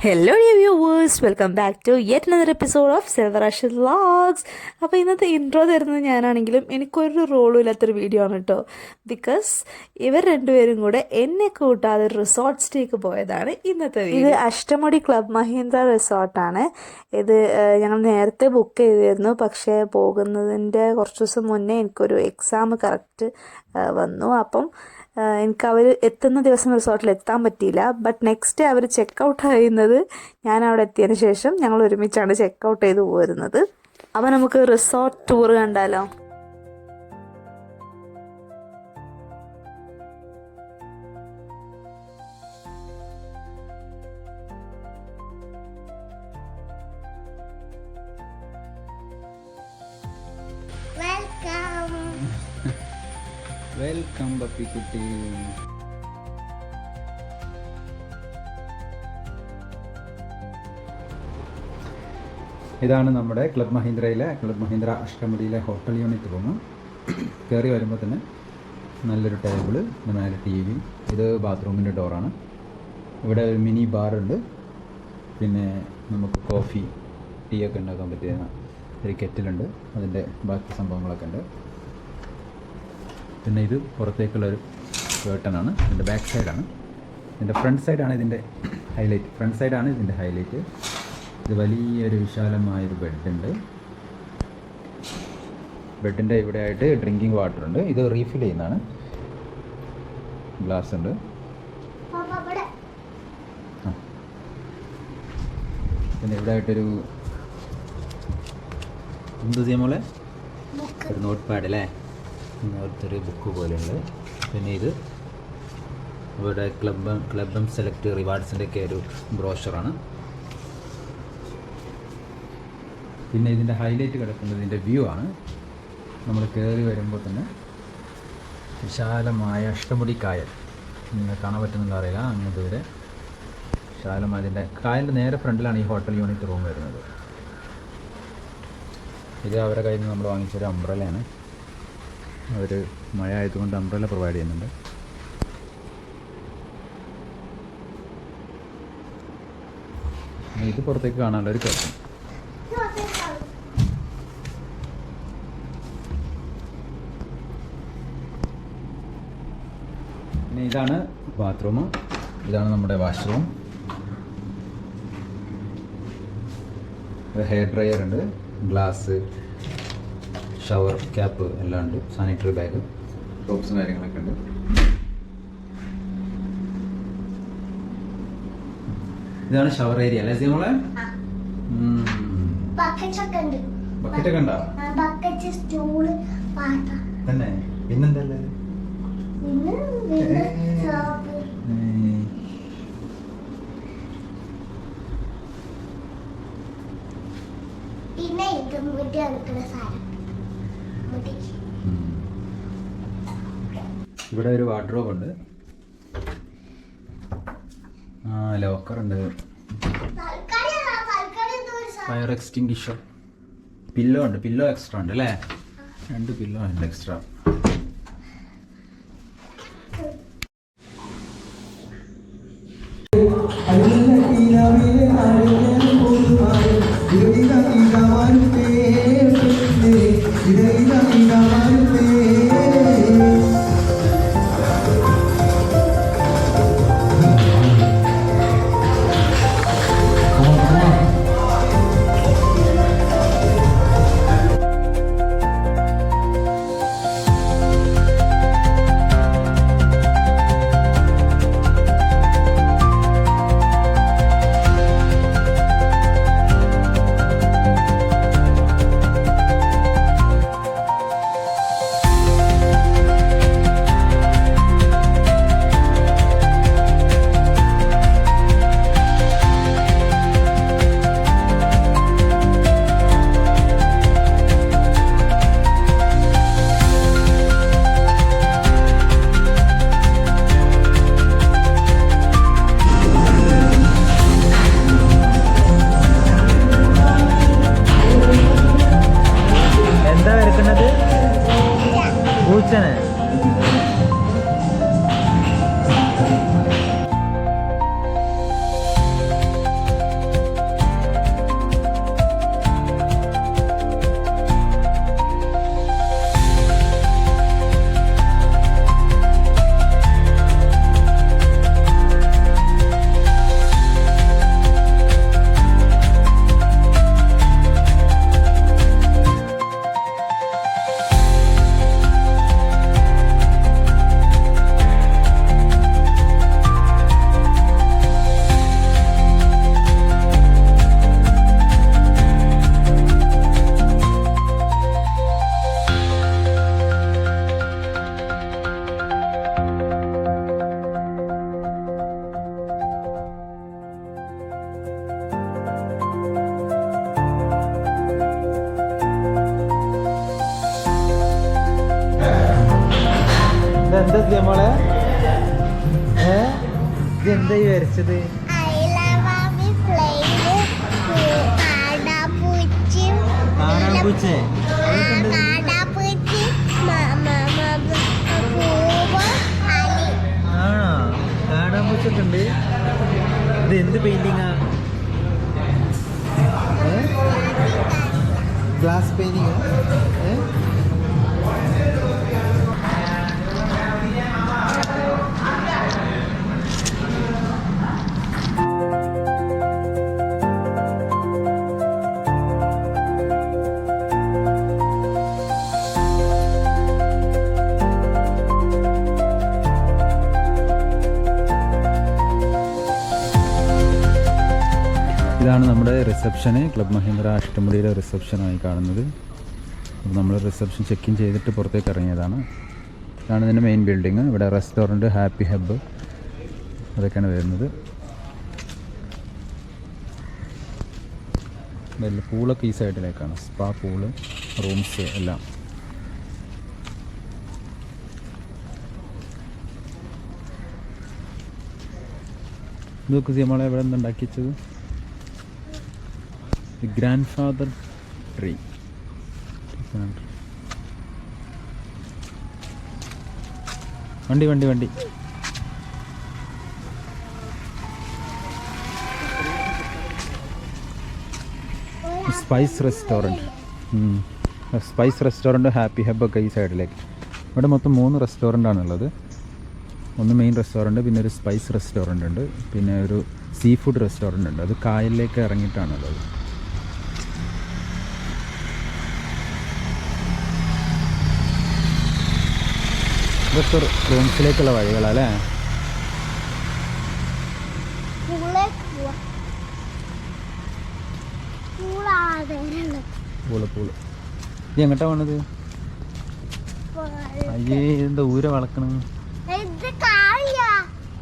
Hello dear viewers, welcome back to yet another episode of Silver Ash vlogs. അപ്പോൾ ഇന്നത്തെ intro തരുന്നത് ഞാനാണെങ്കിലും എനിക്കൊരു റോളും ഇല്ലാത്തൊരു വീഡിയോ ആണ് കേട്ടോ. ബിക്കോസ് ഇവർ രണ്ടുപേരും കൂടെ എന്നെ കൂട്ടാതെ റിസോർട്ട് സ്റ്റേക്ക് പോയതാണ് ഇന്നത്തെ വീഡിയോ. ഇത് അഷ്ടമുടി ക്ലബ് മഹീന്ദ്ര റിസോർട്ടാണ്. ഇത് ഞങ്ങൾ നേരത്തെ ബുക്ക് ചെയ്തിരുന്നു. പക്ഷേ പോകുന്നതിൻ്റെ കുറച്ച് ദിവസം മുന്നേ എനിക്കൊരു എക്സാം കറക്റ്റ് വന്നു. അപ്പം എനിക്ക് അവർ എത്തുന്ന ദിവസം റിസോർട്ടിൽ എത്താൻ പറ്റിയില്ല. ബട്ട് നെക്സ്റ്റ് അവർ ചെക്കൗട്ട് ചെയ്യുന്നത് ഞാൻ അവിടെ എത്തിയതിന് ശേഷം ഞങ്ങൾ ഒരുമിച്ചാണ് ചെക്കൗട്ട് ചെയ്ത് പോരുന്നത്. അപ്പോൾ നമുക്ക് റിസോർട്ട് ടൂർ കണ്ടാലോ? വെൽക്കം പപ്പിക്കുട്ടി. ഇതാണ് നമ്മുടെ ക്ലബ് മഹീന്ദ്ര അഷ്ടമുടിയിലെ ഹോട്ടൽ യൂണിറ്റ് റൂം. കയറി വരുമ്പോൾ തന്നെ നല്ലൊരു ടേബിള്, മേലെ TV. ഇത് ബാത്റൂമിൻ്റെ ഡോറാണ്. ഇവിടെ ഒരു മിനി ബാറുണ്ട്. പിന്നെ നമുക്ക് കോഫി, ടീ ഒക്കെ ഉണ്ടാക്കാൻ പറ്റിയ ഒരു കെറ്റിലുണ്ട്. അതിൻ്റെ ബാക്കി സംഭവങ്ങളൊക്കെ ഉണ്ട്. പിന്നെ ഇത് പുറത്തേക്കുള്ളൊരു കേട്ടനാണ്. ഇതിൻ്റെ ബാക്ക് സൈഡാണ്. ഇതിൻ്റെ ഫ്രണ്ട് സൈഡാണ് ഇതിൻ്റെ ഹൈലൈറ്റ്. ഇത് വലിയൊരു വിശാലമായൊരു ബെഡുണ്ട്. ബെഡിൻ്റെ ഇവിടെ ആയിട്ട് ഡ്രിങ്കിങ് വാട്ടർ ഉണ്ട്. ഇത് റീഫിൽ ചെയ്യുന്നതാണ്. ഗ്ലാസ് ഉണ്ട്. പിന്നെ ഇവിടെ ആയിട്ടൊരു എന്ത് ചെയ്യുമോളെ, ഒരു നോട്ട് പാഡ് അല്ലേ, ഇങ്ങനത്തൊരു ബുക്ക് പോലെയുണ്ട്. പിന്നെ ഇത് ഇവിടെ ക്ലബ് സെലക്ട് റിവാർഡ്സിൻ്റെ ഒക്കെ ഒരു ബ്രോഷറാണ്. പിന്നെ ഇതിൻ്റെ ഹൈലൈറ്റ് കിടക്കുന്നത് ഇതിൻ്റെ വ്യൂ ആണ്. നമ്മൾ കയറി വരുമ്പോൾ തന്നെ വിശാലമായ അഷ്ടമുടി കായൽ കാണാൻ പറ്റുന്നുണ്ടോ അറിയില്ല. അങ്ങോട്ട് വരെ വിശാലമായ ഇതിൻ്റെ കായലിൻ്റെ നേരെ ഫ്രണ്ടിലാണ് ഈ ഹോട്ടൽ യൂണിറ്റ് റൂം വരുന്നത്. ഇത് അവരുടെ കയ്യിൽ നിന്ന് നമ്മൾ വാങ്ങിച്ചൊരു അംബ്രലയാണ്. അവർ മഴ ആയതുകൊണ്ട് അംബ്രല പ്രൊവൈഡ് ചെയ്യുന്നുണ്ട്. ഇത് പുറത്തേക്ക് കാണാനുള്ള ഒരു കാര്യം. പിന്നെ ഇതാണ് ബാത്റൂം. ഇതാണ് നമ്മുടെ വാഷ്റൂം. ഹെയർ ഡ്രയർ ഉണ്ട്, ഗ്ലാസ്, ഷവർ ക്യാപ്പ് എല്ലാം ഉണ്ട്, സാനിറ്ററി ബാഗ്, സോപ്സും കാര്യങ്ങളൊക്കെ ഉണ്ട്. ഇതാണ് ഷവർ ഏരിയ അല്ലേ നമ്മളെ? ബക്കറ്റ് ഒക്കെ ഉണ്ടോ തന്നെ? പിന്നെന്തല്ലേ ഇവിടെ ഒരു വാർഡ്രോബ് ഉണ്ട്. ലോക്കർ ഉണ്ട്, ഫയർ എക്സ്റ്റിംഗ്വിഷർ, പില്ലോ ഉണ്ട്. പില്ലോ എക്സ്ട്രാ ഉണ്ട് അല്ലേ? 2 പില്ലോ ഉണ്ട് എക്സ്ട്രാ. എന്താ മോളെ? ഇതെന്തായി വരച്ചത്? കാണാപ്പൂച്ചേ? ആണോ? കാണാപ്പൂച്ചൊക്കെ ഉണ്ട്. ഇത് എന്ത് പെയിന്റിങ്ങാ? ഗ്ലാസ് പെയിന്റിങ്ങാ? ഇതാണ് നമ്മുടെ റിസപ്ഷന്, ക്ലബ് മഹീന്ദ്ര അഷ്ടമുടിയിലെ റിസപ്ഷനായി കാണുന്നത്. അപ്പോൾ നമ്മൾ റിസപ്ഷൻ ചെക്ക് ഇൻ ചെയ്തിട്ട് പുറത്തേക്ക് ഇറങ്ങിയതാണ്. ഇതാണ് ഇതിൻ്റെ മെയിൻ ബിൽഡിങ്. ഇവിടെ റെസ്റ്റോറൻറ്റ്, ഹാപ്പി ഹബ്ബ് അതൊക്കെയാണ് വരുന്നത്. പൂളൊക്കെ ഈ സൈഡിലേക്കാണ്, സ്പാ പൂള്, റൂംസ് എല്ലാം. ഇതൊക്കെ നമ്മളെ എവിടെ നിന്ന് ഉണ്ടാക്കി വെച്ചത്? The grandfather tree. വണ്ടി വണ്ടി വണ്ടി. Spice restaurant, spice restaurant, happy hub ഒക്കെ ഈ സൈഡിലേക്ക്. ഇവിടെ മൊത്തം 3 റെസ്റ്റോറൻ്റാണുള്ളത്. ഒന്ന് മെയിൻ റെസ്റ്റോറൻറ്റ്, പിന്നെ ഒരു സ്പൈസ് റെസ്റ്റോറൻ്റ് ഉണ്ട്, പിന്നെ ഒരു സീ ഫുഡ് റെസ്റ്റോറൻ്റ് ഉണ്ട്. അത് കായലിലേക്ക് ഇറങ്ങിയിട്ടാണുള്ളത്. ഇതൊക്കെ റൂംസിലേക്കുള്ള വഴികളല്ലേ? Pool pool. ഇത് എങ്ങോട്ടാ പോണത്? അയ്യേ, എന്താ ഊര വളക്കണ?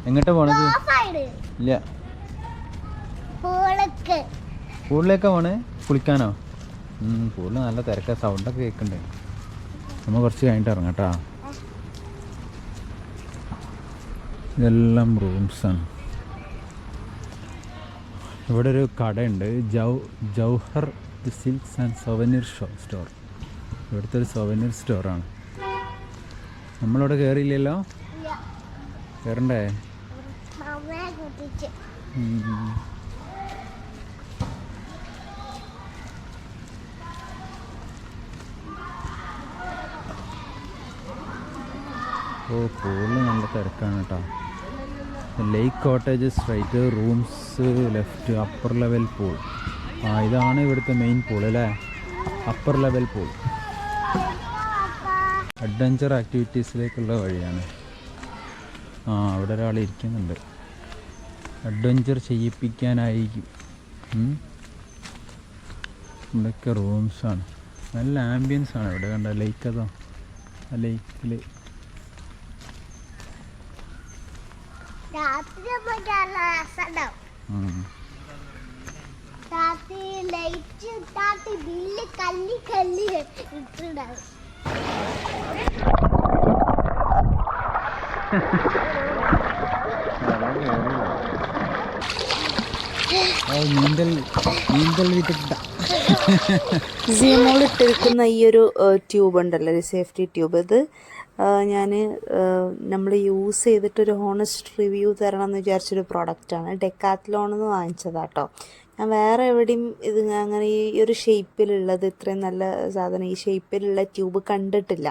എങ്ങോട്ടാ പോണത്? ഇല്ല, പൂളിലേക്കാ പോണേ? കുളിക്കാനോ? പൂളിൽ നല്ല തിരക്കാ, സൗണ്ടൊക്കെ കേൾക്കണ്ടേ. നമ്മൾ കുറച്ച് കഴിഞ്ഞിട്ട് ഇറങ്ങാം കേട്ടോ. ഇതെല്ലാം റൂംസാണ്. ഇവിടെ ഒരു കടയുണ്ട്, Jauhar silks and souvenir store. ഇവിടുത്തെ ഒരു സൊവനീർ സ്റ്റോറാണ്. നമ്മളിവിടെ കയറിയില്ലല്ലോ? കയറണ്ടേ? ഓ, പൂളിൽ നല്ല തിരക്കാണ് കേട്ടോ. Lake cottage straight, rooms left, upper level pool. ഇതാണ് ഇവിടുത്തെ മെയിൻ പൂൾ അല്ലേ? Upper level pool. അഡ്വഞ്ചർ ആക്ടിവിറ്റീസിലേക്കുള്ള വഴിയാണ്. അവിടെ ഒരാൾ ഇരിക്കുന്നുണ്ട്, അഡ്വഞ്ചർ ചെയ്യിപ്പിക്കാനായിരിക്കും. ഇവിടെയൊക്കെ റൂംസാണ്. നല്ല ആംബിയൻസ് ആണ് ഇവിടെ. കണ്ട ലേക്ക്, അതോ ആ ലേക്കിൽ സിയമോൾ ഇട്ടിരിക്കുന്ന ഈ ഒരു ട്യൂബ് ഉണ്ടല്ലോ, ഒരു സേഫ്റ്റി ട്യൂബ്, ഇത് ഞാൻ നമ്മൾ യൂസ് ചെയ്തിട്ടൊരു ഹോണസ്റ്റ് റിവ്യൂ തരണം എന്ന് വിചാരിച്ചൊരു പ്രോഡക്റ്റാണ്. ഡെക്കാത്ലോണിൽ നിന്ന് വാങ്ങിച്ചതാട്ടോ. ഞാൻ വേറെ എവിടെയും ഇത് അങ്ങനെ ഈ ഒരു ഷേപ്പിലുള്ളത്, ഇത്രയും നല്ല സാധനം ഈ ഷേപ്പിലുള്ള ട്യൂബ് കണ്ടിട്ടില്ല.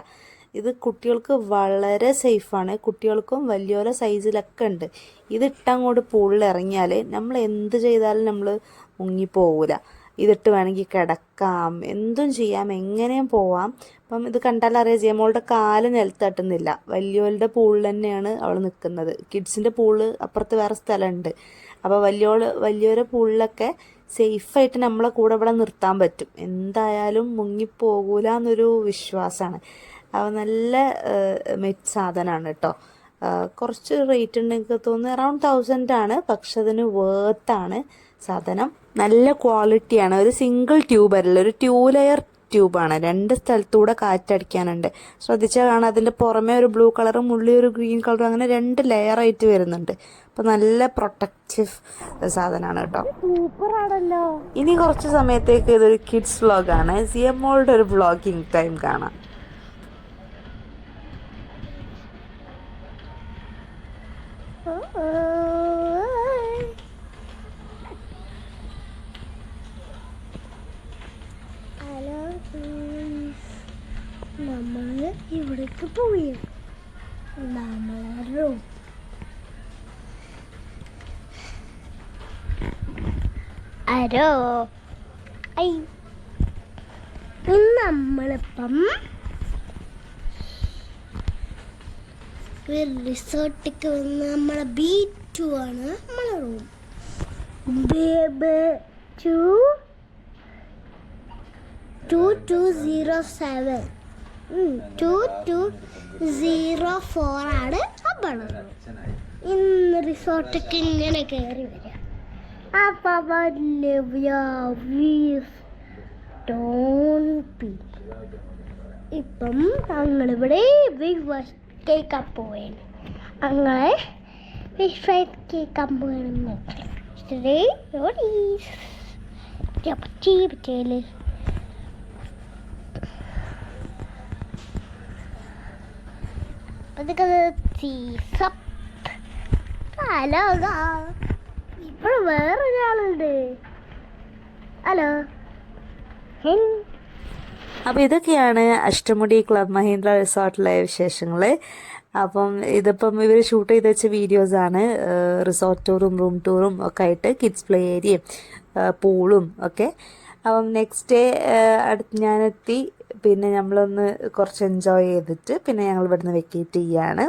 ഇത് കുട്ടികൾക്ക് വളരെ സേഫാണ്. കുട്ടികൾക്കും വലിയോര സൈസിലൊക്കെ ഉണ്ട്. ഇതിട്ടങ്ങോട്ട് പൂളിൽ ഇറങ്ങിയാൽ നമ്മൾ എന്ത് ചെയ്താലും നമ്മൾ മുങ്ങിപ്പോവില്ല. ഇതിട്ട് വേണമെങ്കിൽ കിടക്കാം, എന്തും ചെയ്യാം, എങ്ങനെയും പോവാം. അപ്പം ഇത് കണ്ടാലറിയാം, ജിയമോളുടെ കാല് നിലത്ത് തട്ടുന്നില്ല. വലിയോളുടെ പൂളിൽ തന്നെയാണ് അവൾ നിൽക്കുന്നത്. കിഡ്സിൻ്റെ പൂള് അപ്പുറത്ത് വേറെ സ്ഥലമുണ്ട്. അപ്പോൾ വലിയൊരു പൂളിലൊക്കെ സേഫായിട്ട് നമ്മളെ കൂടെ ഇവിടെ നിർത്താൻ പറ്റും. എന്തായാലും മുങ്ങിപ്പോകൂല എന്നൊരു വിശ്വാസമാണ്. അപ്പോൾ നല്ല സാധനമാണ് കേട്ടോ. കുറച്ച് റേറ്റ് ഉണ്ട്, എനിക്ക് തോന്നുന്നു അറൗണ്ട് 1000 ആണ്. പക്ഷെ അതിന് വേർത്താണ് സാധനം. നല്ല ക്വാളിറ്റിയാണ്. ഒരു സിംഗിൾ ട്യൂബ് അല്ല, ഒരു 2 ലെയർ ട്യൂബാണ്. 2 സ്ഥലത്തൂടെ കാറ്റടിക്കാനുണ്ട്. ശ്രദ്ധിച്ചാൽ കാണാം അതിൻ്റെ പുറമേ ഒരു ബ്ലൂ കളറും ഉള്ളി ഒരു ഗ്രീൻ കളറും, അങ്ങനെ 2 ലെയറായിട്ട് വരുന്നുണ്ട്. അപ്പോൾ നല്ല പ്രൊട്ടക്റ്റീവ് സാധനമാണ് കേട്ടോ. സൂപ്പറാണല്ലോ. ഇനി കുറച്ച് സമയത്തേക്ക് ഇതൊരു കിഡ്സ് വ്ളോഗാണ്. സിയമ്മോളുടെ ഒരു വ്ളോഗിങ് ടൈം കാണാം. ഹലോ, നമ്മള് ഇവിടേക്ക് പോയി. നമ്മളെ അരോ ഐ നമ്മളിപ്പം റിസോർട്ടിക്ക് വന്ന് നമ്മളെ B2 ആണ് നമ്മളെ റൂം. B22207 2204 ആണ് നമ്മളെ റൂം. ഇന്ന് റിസോർട്ടിക്ക് ഇങ്ങനെ കയറി വരിക. ഇപ്പം ഞങ്ങളിവിടെ കേൾക്കാൻ പോവുകയാണ്. ഞങ്ങളെ കേൾക്കാൻ പോവുകയാണ്. ഹലോ, ഇപ്പോൾ വേറൊരാളുണ്ട്. ഹലോ. അപ്പോൾ ഇതൊക്കെയാണ് അഷ്ടമുടി ക്ലബ് മഹീന്ദ്ര റിസോർട്ടിലെ വിശേഷങ്ങൾ. അപ്പം ഇതിപ്പം ഇവർ ഷൂട്ട് ചെയ്ത് വെച്ച വീഡിയോസാണ്. റിസോർട്ട് ടൂറും റൂം ടൂറും ഒക്കെ ആയിട്ട്, കിഡ്സ് പ്ലേ ഏരിയയും പൂളും ഒക്കെ. അപ്പം നെക്സ്റ്റ് ഡേ ഞാനെത്തി. പിന്നെ നമ്മളൊന്ന് കുറച്ച് എൻജോയ് ചെയ്തിട്ട് പിന്നെ ഞങ്ങൾ ഇവിടുന്ന് വെക്കേറ്റ് ചെയ്യാണ്.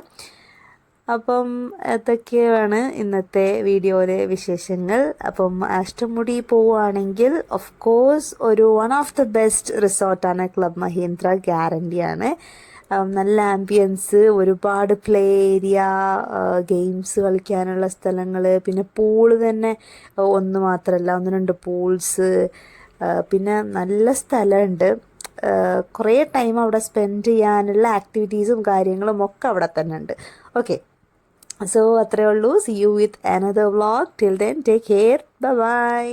അപ്പം അതൊക്കെയാണ് ഇന്നത്തെ വീഡിയോയിലെ വിശേഷങ്ങൾ. അപ്പം അഷ്ടമുടി പോവുകയാണെങ്കിൽ ഓഫ് കോഴ്സ് ഒരു വൺ ഓഫ് ദ ബെസ്റ്റ് റിസോർട്ടാണ് ക്ലബ് മഹീന്ദ്ര, ഗ്യാരണ്ടിയാണ്. നല്ല ആംബിയൻസ്, ഒരുപാട് പ്ലേ ഏരിയ, ഗെയിംസ് കളിക്കാനുള്ള സ്ഥലങ്ങൾ, പിന്നെ പൂള് തന്നെ ഒന്ന് മാത്രമല്ല, 1-2 പൂൾസ്, പിന്നെ നല്ല സ്ഥലമുണ്ട്. കുറേ ടൈം അവിടെ സ്പെൻഡ് ചെയ്യാനുള്ള ആക്ടിവിറ്റീസും കാര്യങ്ങളും ഒക്കെ അവിടെ തന്നെ ഉണ്ട്. ഓക്കെ, so അത്രയേ ഉള്ളൂ. See you with another vlog. Till then, take care. Bye bye.